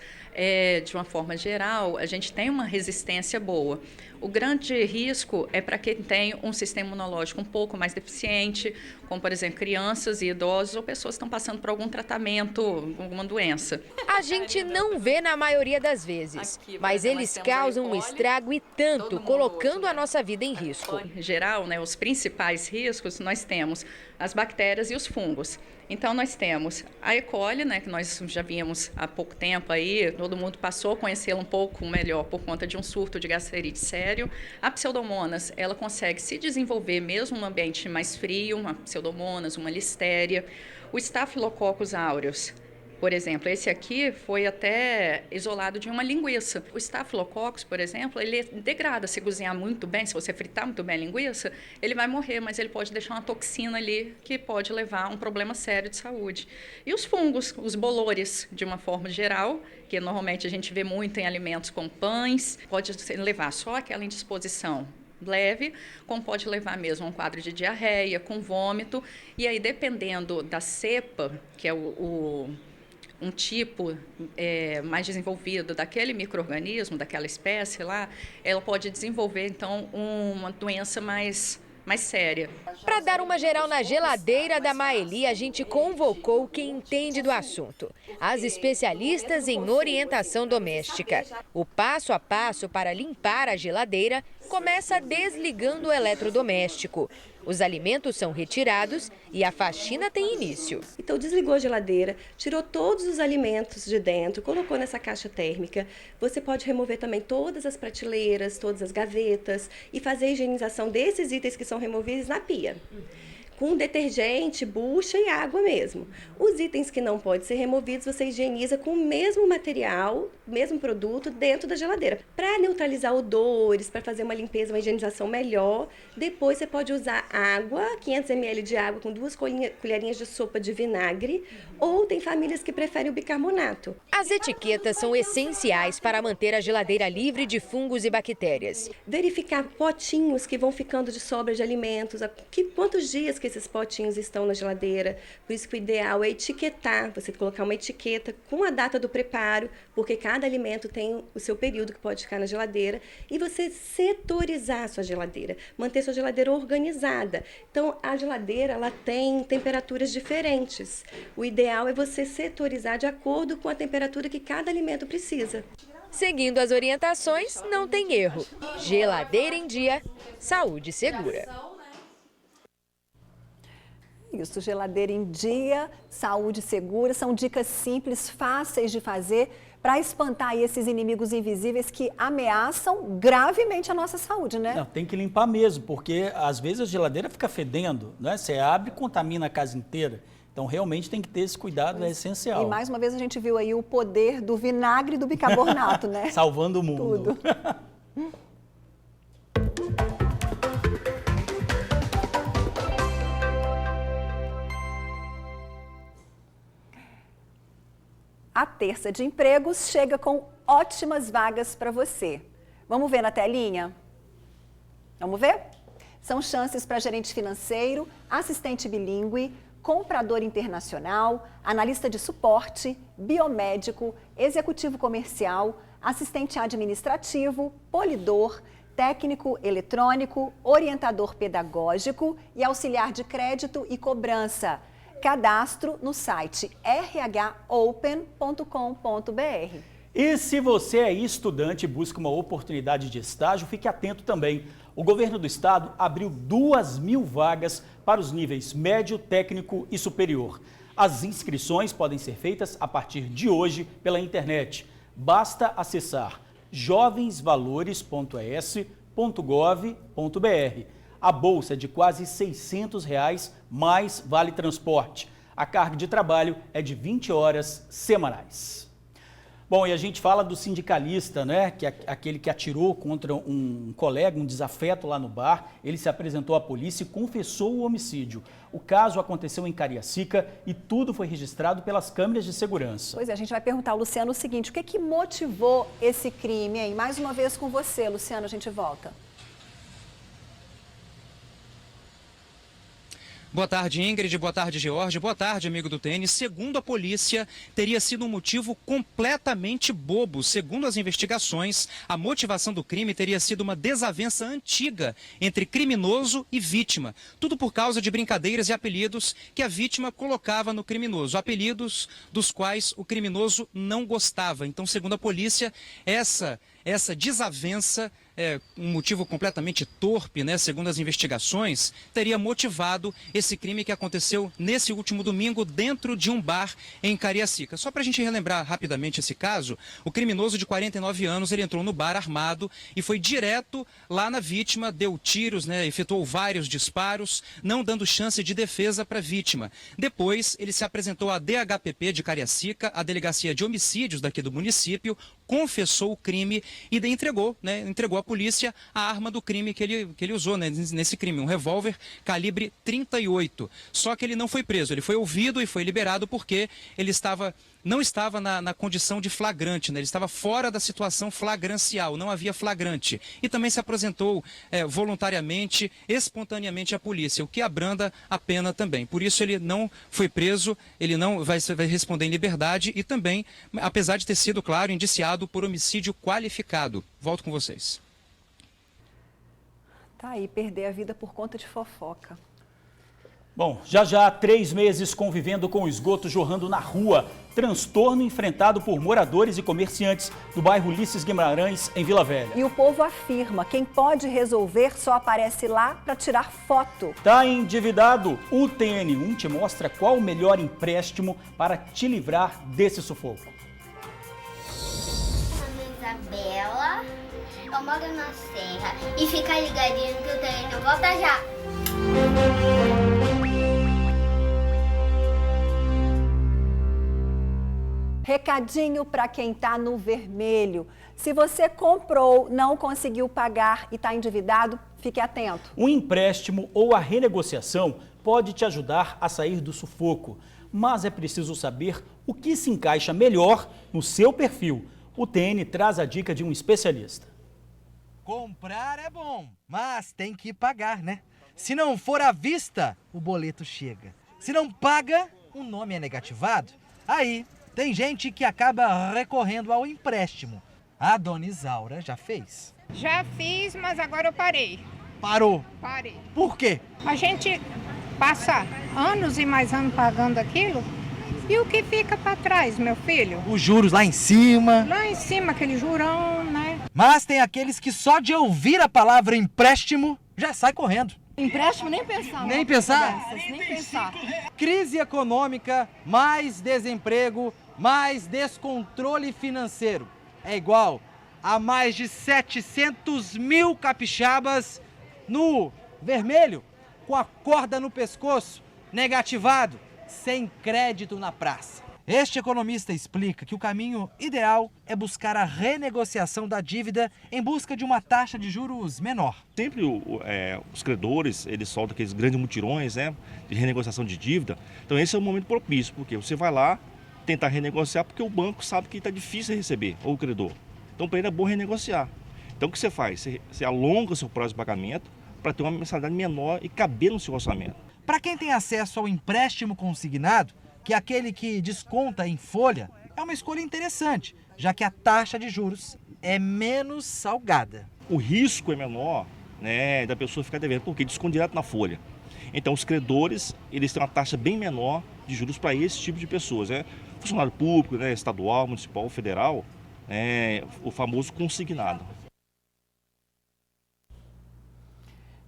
de uma forma geral, a gente tem uma resistência boa. O grande risco é para quem tem um sistema imunológico um pouco mais deficiente, como, por exemplo, crianças e idosos ou pessoas que estão passando por algum tratamento, alguma doença. A gente não vê na maioria das vezes, mas eles causam um estrago e tanto, colocando a nossa vida em risco. Em geral, os principais riscos nós temos as bactérias e os fungos. Então, nós temos a E. coli, que nós já vimos há pouco tempo aí, todo mundo passou a conhecê-la um pouco melhor por conta de um surto de gastrite sério. A Pseudomonas, ela consegue se desenvolver mesmo num ambiente mais frio, uma Pseudomonas, uma Listéria. O Staphylococcus aureus, por exemplo, esse aqui foi até isolado de uma linguiça. O Staphylococcus, por exemplo, ele degrada. Se cozinhar muito bem, se você fritar muito bem a linguiça, ele vai morrer, mas ele pode deixar uma toxina ali que pode levar a um problema sério de saúde. E os fungos, os bolores, de uma forma geral, que normalmente a gente vê muito em alimentos como pães, pode levar só aquela indisposição leve, como pode levar mesmo a um quadro de diarreia, com vômito. E aí, dependendo da cepa, que é um tipo mais desenvolvido daquele micro-organismo, daquela espécie lá, ela pode desenvolver, então, uma doença mais séria. Para dar uma geral na geladeira da Maeli, a gente convocou quem entende do assunto, as especialistas em orientação doméstica. O passo a passo para limpar a geladeira começa desligando o eletrodoméstico. Os alimentos são retirados e a faxina tem início. Então desligou a geladeira, tirou todos os alimentos de dentro, colocou nessa caixa térmica. Você pode remover também todas as prateleiras, todas as gavetas e fazer a higienização desses itens que são removíveis na pia. Com detergente, bucha e água mesmo. Os itens que não podem ser removidos, você higieniza com o mesmo material, mesmo produto, dentro da geladeira. Para neutralizar odores, para fazer uma limpeza, uma higienização melhor, depois você pode usar água, 500 ml de água com 2 colherinhas de sopa de vinagre, ou tem famílias que preferem o bicarbonato. As etiquetas são essenciais para manter a geladeira livre de fungos e bactérias. Verificar potinhos que vão ficando de sobra de alimentos, quantos dias que esses potinhos estão na geladeira. Por isso que o ideal é etiquetar, você colocar uma etiqueta com a data do preparo, porque cada alimento tem o seu período que pode ficar na geladeira, e você setorizar a sua geladeira, manter sua geladeira organizada. Então, a geladeira ela tem temperaturas diferentes. O ideal é você setorizar de acordo com a temperatura que cada alimento precisa. Seguindo as orientações, não tem erro. Geladeira em dia, saúde segura. Isso, geladeira em dia, saúde segura, são dicas simples, fáceis de fazer para espantar aí esses inimigos invisíveis que ameaçam gravemente a nossa saúde, né? Não, tem que limpar mesmo, porque às vezes a geladeira fica fedendo, né? Você abre e contamina a casa inteira. Então, realmente tem que ter esse cuidado, é essencial. E mais uma vez a gente viu aí o poder do vinagre e do bicarbonato, né? Salvando o mundo. Tudo. A Terça de Empregos chega com ótimas vagas para você. Vamos ver na telinha? Vamos ver? São chances para gerente financeiro, assistente bilíngue, comprador internacional, analista de suporte, biomédico, executivo comercial, assistente administrativo, polidor, técnico eletrônico, orientador pedagógico e auxiliar de crédito e cobrança. Cadastro no site rhopen.com.br. E se você é estudante e busca uma oportunidade de estágio, fique atento também. O governo do estado abriu 2.000 vagas para os níveis médio, técnico e superior. As inscrições podem ser feitas a partir de hoje pela internet. Basta acessar jovensvalores.es.gov.br. A bolsa é de quase R$ 600 mais vale transporte. A carga de trabalho é de 20 horas semanais. Bom, e a gente fala do sindicalista, né? Que é aquele que atirou contra um colega, um desafeto lá no bar. Ele se apresentou à polícia e confessou o homicídio. O caso aconteceu em Cariacica e tudo foi registrado pelas câmeras de segurança. Pois é, a gente vai perguntar ao Luciano o seguinte: o que motivou esse crime, hein? Mais uma vez com você, Luciano, a gente volta. Boa tarde, Ingrid. Boa tarde, George. Boa tarde, amigo do TN. Segundo a polícia, teria sido um motivo completamente bobo. Segundo as investigações, a motivação do crime teria sido uma desavença antiga entre criminoso e vítima. Tudo por causa de brincadeiras e apelidos que a vítima colocava no criminoso. Apelidos dos quais o criminoso não gostava. Então, segundo a polícia, essa desavença, um motivo completamente torpe, né, segundo as investigações, teria motivado esse crime que aconteceu nesse último domingo dentro de um bar em Cariacica. Só para a gente relembrar rapidamente esse caso, o criminoso de 49 anos, ele entrou no bar armado e foi direto lá na vítima, deu tiros, né, efetuou vários disparos, não dando chance de defesa para a vítima. Depois, ele se apresentou à DHPP de Cariacica, a Delegacia de Homicídios daqui do município, confessou o crime e entregou à polícia a arma do crime que ele usou, né, nesse crime, um revólver calibre 38. Só que ele não foi preso, ele foi ouvido e foi liberado porque ele não estava na condição de flagrante, né? Ele estava fora da situação flagrancial, não havia flagrante. E também se apresentou voluntariamente, espontaneamente à polícia, o que abranda a pena também. Por isso ele não foi preso, ele não vai responder em liberdade e também, apesar de ter sido, claro, indiciado por homicídio qualificado. Volto com vocês. Tá aí, perder a vida por conta de fofoca. Bom, já 3 meses convivendo com o esgoto jorrando na rua. Transtorno enfrentado por moradores e comerciantes do bairro Ulisses Guimarães, em Vila Velha. E o povo afirma, quem pode resolver só aparece lá para tirar foto. Tá endividado? O TN1 te mostra qual o melhor empréstimo para te livrar desse sufoco. Meu nome é Isabela, eu moro na Serra e fica ligadinho que o TN volta já. Recadinho para quem está no vermelho. Se você comprou, não conseguiu pagar e está endividado, fique atento. Um empréstimo ou a renegociação pode te ajudar a sair do sufoco, mas é preciso saber o que se encaixa melhor no seu perfil. O TN traz a dica de um especialista. Comprar é bom, mas tem que pagar, né? Se não for à vista, o boleto chega. Se não paga, o nome é negativado. Aí tem gente que acaba recorrendo ao empréstimo. A dona Isaura já fez? Já fiz, mas agora eu parei. Parou? Parei. Por quê? A gente passa anos e mais anos pagando aquilo, e o que fica para trás, meu filho? Os juros lá em cima. Lá em cima, aquele jurão, né? Mas tem aqueles que só de ouvir a palavra empréstimo já sai correndo. Empréstimo nem pensar. Nem pensar? Nem pensar. Crise econômica, mais desemprego, mais descontrole financeiro. É igual a mais de 700 mil capixabas no vermelho, com a corda no pescoço, negativado, sem crédito na praça. Este economista explica que o caminho ideal é buscar a renegociação da dívida em busca de uma taxa de juros menor. Sempre os credores, eles soltam aqueles grandes mutirões, né, de renegociação de dívida. Então esse é o momento propício, porque você vai lá tentar renegociar porque o banco sabe que está difícil receber, ou o credor. Então para ele é bom renegociar. Então o que você faz? Você alonga o seu prazo de pagamento para ter uma mensalidade menor e caber no seu orçamento. Para quem tem acesso ao empréstimo consignado, que é aquele que desconta em folha, é uma escolha interessante, já que a taxa de juros é menos salgada. O risco é menor, né, da pessoa ficar devendo, porque desconta direto na folha. Então os credores, eles têm uma taxa bem menor de juros para esse tipo de pessoas, né? Funcionário público, né, estadual, municipal, federal, o famoso consignado.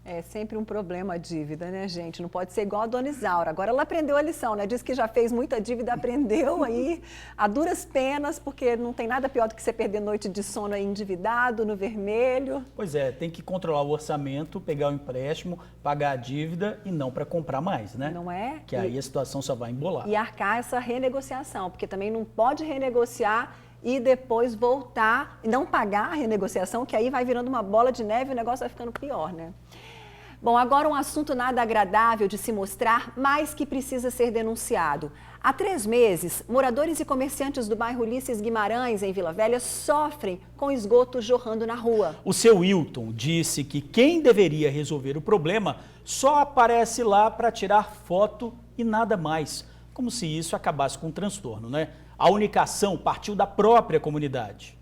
É sempre um problema a dívida, né, gente? Não pode ser igual a dona Isaura. Agora ela aprendeu a lição, né? Diz que já fez muita dívida, aprendeu aí a duras penas, porque não tem nada pior do que você perder noite de sono aí endividado, no vermelho. Pois é, tem que controlar o orçamento, pegar o empréstimo, pagar a dívida e não para comprar mais, né? Não é? Que aí a situação só vai embolar. E arcar essa renegociação, porque também não pode renegociar e depois voltar e não pagar a renegociação, que aí vai virando uma bola de neve e o negócio vai ficando pior, né? Bom, agora um assunto nada agradável de se mostrar, mas que precisa ser denunciado. Há 3 meses, moradores e comerciantes do bairro Ulisses Guimarães, em Vila Velha, sofrem com esgoto jorrando na rua. O seu Wilton disse que quem deveria resolver o problema só aparece lá para tirar foto e nada mais. Como se isso acabasse com um transtorno, né? A única ação partiu da própria comunidade.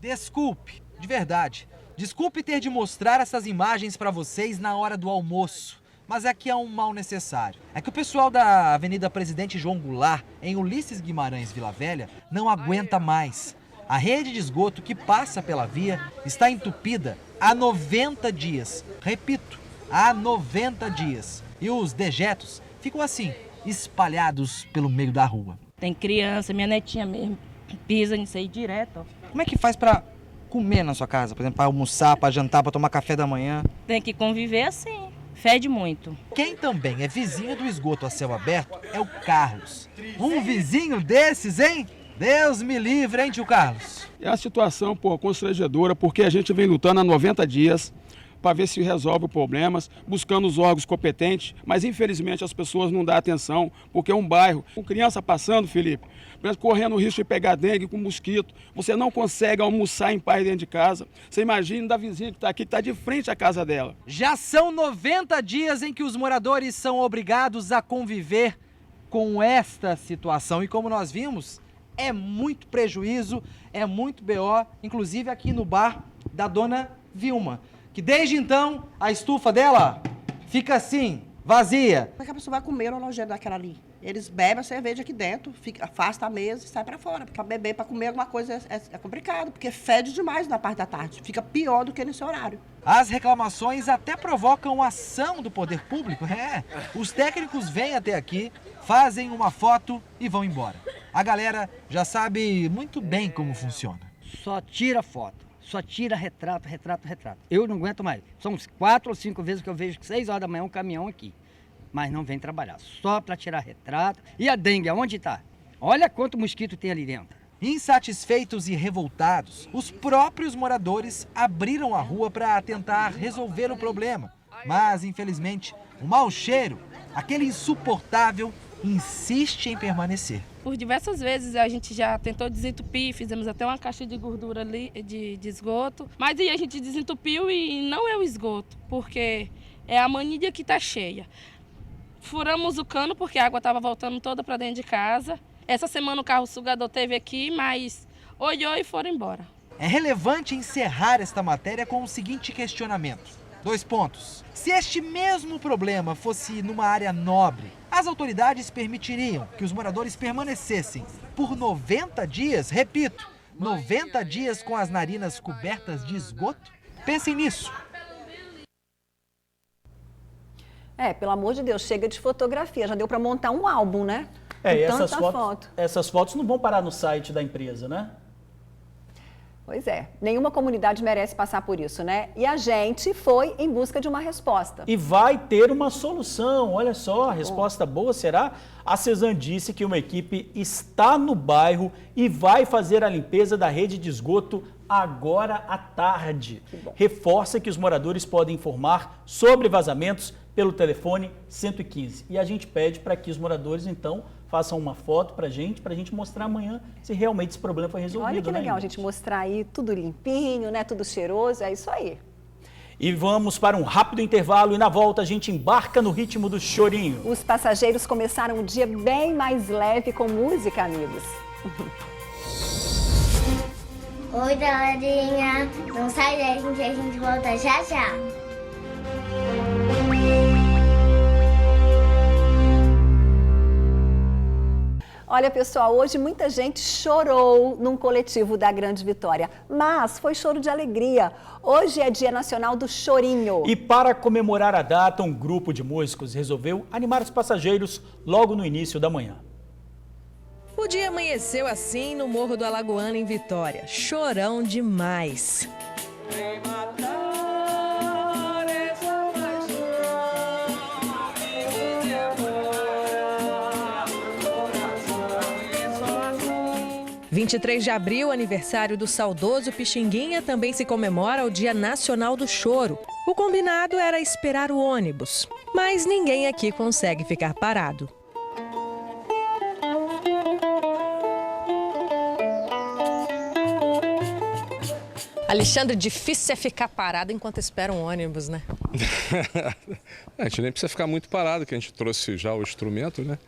Desculpe, de verdade. Desculpe ter de mostrar essas imagens para vocês na hora do almoço, mas aqui é um mal necessário. É que o pessoal da Avenida Presidente João Goulart, em Ulisses Guimarães, Vila Velha, não aguenta mais. A rede de esgoto que passa pela via está entupida há 90 dias. Repito, há 90 dias. E os dejetos ficam assim, espalhados pelo meio da rua. Tem criança, minha netinha mesmo, pisa nisso aí direto. Como é que faz para comer na sua casa? Por exemplo, para almoçar, para jantar, para tomar café da manhã? Tem que conviver assim, fede muito. Quem também é vizinho do esgoto a céu aberto é o Carlos. Um vizinho desses, hein? Deus me livre, hein, tio Carlos? É uma situação, constrangedora, porque a gente vem lutando há 90 dias para ver se resolve os problemas, buscando os órgãos competentes, mas infelizmente as pessoas não dão atenção, porque é um bairro. Com criança passando, Felipe, correndo o risco de pegar dengue com mosquito, você não consegue almoçar em paz dentro de casa. Você imagina da vizinha que está aqui, que está de frente à casa dela. Já são 90 dias em que os moradores são obrigados a conviver com esta situação. E como nós vimos, é muito prejuízo, é muito BO, inclusive aqui no bar da dona Vilma, que desde então a estufa dela fica assim, vazia. Como é que a pessoa vai comer o nojento daquela ali? Eles bebem a cerveja aqui dentro, afasta a mesa e sai para fora. Para beber, para comer alguma coisa é complicado, porque fede demais na parte da tarde. Fica pior do que nesse horário. As reclamações até provocam ação do poder público. Os técnicos vêm até aqui, fazem uma foto e vão embora. A galera já sabe muito bem como funciona. Só tira foto. Só tira retrato. Eu não aguento mais. São uns 4 ou 5 vezes que eu vejo que 6 horas da manhã um caminhão aqui. Mas não vem trabalhar, só para tirar retrato. E a dengue, aonde está? Olha quanto mosquito tem ali dentro. Insatisfeitos e revoltados, os próprios moradores abriram a rua para tentar resolver o problema. Mas, infelizmente, o mau cheiro, aquele insuportável, insiste em permanecer. Por diversas vezes a gente já tentou desentupir, fizemos até uma caixa de gordura ali, de esgoto. Mas aí a gente desentupiu e não é o esgoto, porque é a manilha que está cheia. Furamos o cano porque a água estava voltando toda para dentro de casa. Essa semana o carro sugador teve aqui, mas olhou e foram embora. É relevante encerrar esta matéria com o seguinte questionamento. 2 pontos. Se este mesmo problema fosse numa área nobre, as autoridades permitiriam que os moradores permanecessem por 90 dias, repito, 90 dias com as narinas cobertas de esgoto? Pensem nisso. Pelo amor de Deus, chega de fotografia. Já deu para montar um álbum, né? E essas fotos não vão parar no site da empresa, né? Pois é, nenhuma comunidade merece passar por isso, né? E a gente foi em busca de uma resposta. E vai ter uma solução, olha só, a resposta boa será? A Cesan disse que uma equipe está no bairro e vai fazer a limpeza da rede de esgoto agora à tarde. Reforça que os moradores podem informar sobre vazamentos pelo telefone 115. E a gente pede para que os moradores, então, façam uma foto para a gente mostrar amanhã se realmente esse problema foi resolvido. Olha que legal a gente mostrar aí tudo limpinho, né? Tudo cheiroso, é isso aí. E vamos para um rápido intervalo e na volta a gente embarca no ritmo do chorinho. Os passageiros começaram o dia bem mais leve com música, amigos. Oi, galerinha. Não sai daí que a gente volta já já. Olha, pessoal, hoje muita gente chorou num coletivo da Grande Vitória, mas foi choro de alegria. Hoje é Dia Nacional do Chorinho. E para comemorar a data, um grupo de músicos resolveu animar os passageiros logo no início da manhã. O dia amanheceu assim no Morro do Alagoano, em Vitória. Chorão demais. 23 de abril, aniversário do saudoso Pixinguinha, também se comemora o Dia Nacional do Choro. O combinado era esperar o ônibus, mas ninguém aqui consegue ficar parado. Alexandre, difícil é ficar parado enquanto espera um ônibus, né? A gente nem precisa ficar muito parado, que a gente trouxe já o instrumento, né?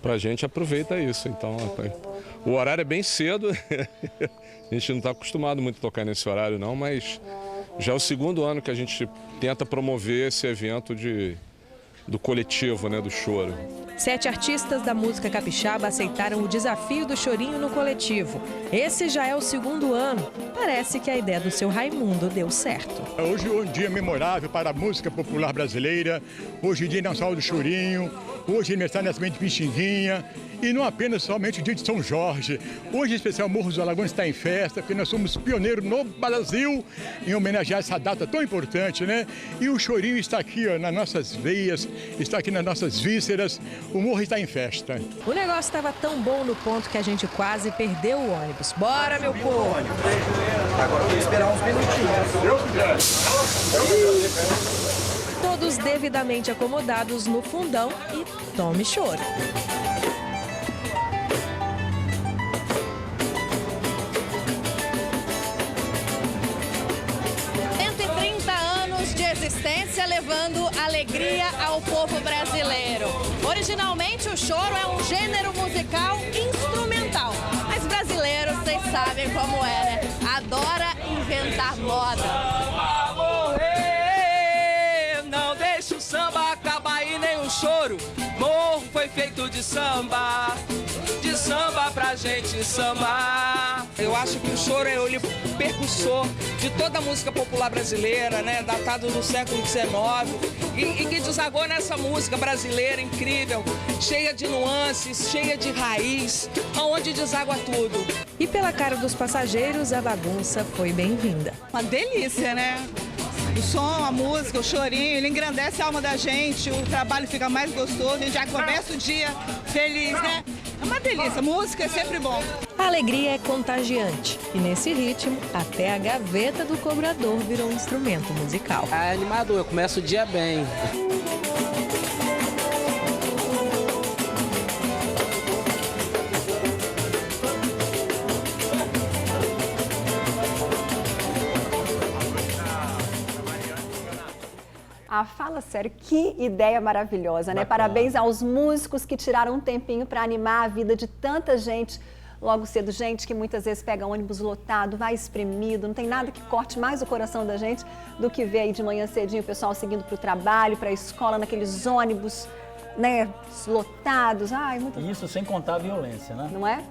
Pra gente aproveita isso. Então, o horário é bem cedo. A gente não está acostumado muito a tocar nesse horário não, mas já é o segundo ano que a gente tenta promover esse evento do coletivo, né, do choro. 7 artistas da música capixaba aceitaram o desafio do chorinho no coletivo. Esse já é o segundo ano. Parece que a ideia do seu Raimundo deu certo. Hoje é um dia memorável para a música popular brasileira. Hoje é o dia nacional do chorinho. Hoje é aniversário do nascimento de Pixinguinha. E não apenas somente o dia de São Jorge. Hoje, em especial, Morro dos Alagoas está em festa, porque nós somos pioneiros no Brasil em homenagear essa data tão importante, né? E o chorinho está aqui, ó, nas nossas veias, está aqui nas nossas vísceras. O morro está em festa. O negócio estava tão bom no ponto que a gente quase perdeu o ônibus. Bora, meu povo! Agora vou esperar uns minutinhos. Todos devidamente acomodados no fundão e tome choro. 130 anos de existência levando alegria ao povo brasileiro. Originalmente o choro é um gênero musical instrumental, mas brasileiro, vocês sabem como é, né? Adora inventar moda. Não deixa o samba acabar e nem o choro. Morro foi feito de samba pra gente sambar. Eu acho que o choro é o percussor de toda a música popular brasileira, né? Datado do século XIX e que desagou nessa música brasileira incrível, cheia de nuances, cheia de raiz, aonde deságua tudo. E pela cara dos passageiros, a bagunça foi bem-vinda. Uma delícia, né? O som, a música, o chorinho, ele engrandece a alma da gente, o trabalho fica mais gostoso, a gente já começa o dia feliz, né? É uma delícia, música é sempre bom. A alegria é contagiante e nesse ritmo, até a gaveta do cobrador virou um instrumento musical. É animador, eu começo o dia bem. Ah, fala sério, que ideia maravilhosa, né? Parabéns aos músicos que tiraram um tempinho para animar a vida de tanta gente logo cedo. Gente que muitas vezes pega ônibus lotado, vai espremido, não tem nada que corte mais o coração da gente do que ver aí de manhã cedinho o pessoal seguindo para o trabalho, para a escola, naqueles ônibus, né, lotados. Ai, muito... Isso sem contar a violência, né? Não é?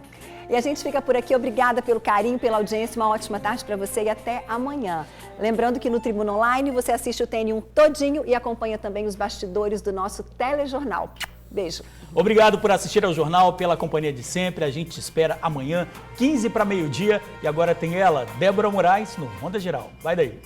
E a gente fica por aqui. Obrigada pelo carinho, pela audiência. Uma ótima tarde para você e até amanhã. Lembrando que no Tribuna Online você assiste o TN1 todinho e acompanha também os bastidores do nosso telejornal. Beijo. Obrigado por assistir ao jornal, pela companhia de sempre. A gente te espera amanhã, 15 para meio-dia. E agora tem ela, Débora Moraes, no Ronda Geral. Vai daí.